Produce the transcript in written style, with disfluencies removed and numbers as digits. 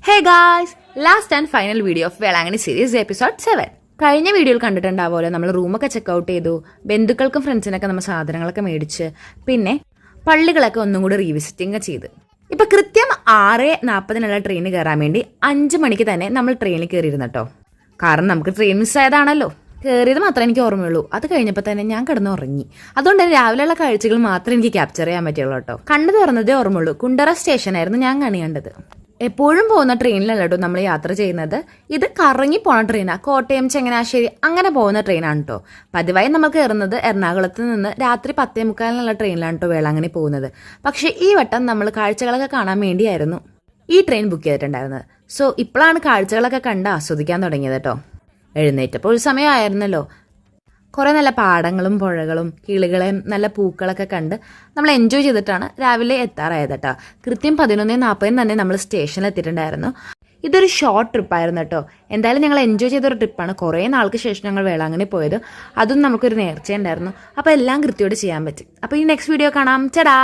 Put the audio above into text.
Hey guys, last and final video of Velankanni series episode 7. കഴിഞ്ഞ വീഡിയോയിൽ കണ്ടിട്ടുണ്ടാവുമല്ലോ, നമ്മൾ റൂമൊക്കെ ചെക്കൗട്ട് ചെയ്തു, ബന്ധുക്കൾക്കും ഫ്രണ്ട്സിനൊക്കെ നമ്മൾ സാധനങ്ങളൊക്കെ മേടിച്ച്, പിന്നെ പള്ളികളൊക്കെ ഒന്നും കൂടി റീവിസിറ്റിംഗ് ചെയ്ത്. ഇപ്പൊ കൃത്യം 6:40 ട്രെയിന് കയറാൻ വേണ്ടി 5 മണിക്ക് തന്നെ നമ്മൾ ട്രെയിനിൽ കയറിയിരുന്നു കേട്ടോ. കാരണം നമുക്ക് ട്രെയിൻ മിസ്സായതാണല്ലോ. കയറിയത് മാത്രമേ എനിക്ക് ഓർമ്മയുള്ളൂ. അത് കഴിഞ്ഞപ്പോൾ തന്നെ ഞാൻ കിടന്ന് ഉറങ്ങി. അതുകൊണ്ട് തന്നെ രാവിലെയുള്ള കാഴ്ചകൾ മാത്രമേ എനിക്ക് ക്യാപ്ചർ ചെയ്യാൻ പറ്റുള്ളൂ കേട്ടോ. കണ്ടു തുറന്നതേ ഓർമ്മയുള്ളൂ. കുണ്ടറ സ്റ്റേഷനായിരുന്നു ഞാൻ കണ്ടത്. എപ്പോഴും പോകുന്ന ട്രെയിനിലല്ല കേട്ടോ നമ്മൾ യാത്ര ചെയ്യുന്നത്. ഇത് കറങ്ങി പോണ ട്രെയിനാണ്. കോട്ടയം, ചങ്ങനാശ്ശേരി അങ്ങനെ പോകുന്ന ട്രെയിനാണ് കേട്ടോ. പതിവായി നമ്മൾ കയറുന്നത് എറണാകുളത്ത് നിന്ന് രാത്രി 10:45 ട്രെയിനിലാണ് കേട്ടോ വേളാങ്കണ്ണി പോകുന്നത്. പക്ഷേ ഈ വട്ടം നമ്മൾ കാഴ്ചകളൊക്കെ കാണാൻ വേണ്ടിയായിരുന്നു ഈ ട്രെയിൻ ബുക്ക് ചെയ്തിട്ടുണ്ടായിരുന്നത്. സോ ഇപ്പോഴാണ് കാഴ്ചകളൊക്കെ കണ്ട് ആസ്വദിക്കാൻ തുടങ്ങിയത് കേട്ടോ. എഴുന്നേറ്റപ്പോൾ ഒരു സമയമായിരുന്നല്ലോ. കുറേ നല്ല പാടങ്ങളും പുഴകളും കിളികളെയും നല്ല പൂക്കളൊക്കെ കണ്ട് നമ്മൾ എൻജോയ് ചെയ്തിട്ടാണ് രാവിലെ എത്താറായത് കേട്ടോ. കൃത്യം 11:40 തന്നെ നമ്മൾ സ്റ്റേഷനിൽ എത്തിയിട്ടുണ്ടായിരുന്നു. ഇതൊരു ഷോർട്ട് ട്രിപ്പായിരുന്നു കേട്ടോ. എന്തായാലും ഞങ്ങൾ എൻജോയ് ചെയ്തൊരു ട്രിപ്പാണ്. കുറേ നാൾക്ക് ശേഷം ഞങ്ങൾ വേളാങ്കണ്ണി പോയത്. അതും നമുക്കൊരു നേർച്ചയുണ്ടായിരുന്നു. അപ്പോൾ എല്ലാം കൃത്യമായിട്ട് ചെയ്യാൻ പറ്റും. അപ്പോൾ ഈ നെക്സ്റ്റ് വീഡിയോ കാണാം. ചടാ.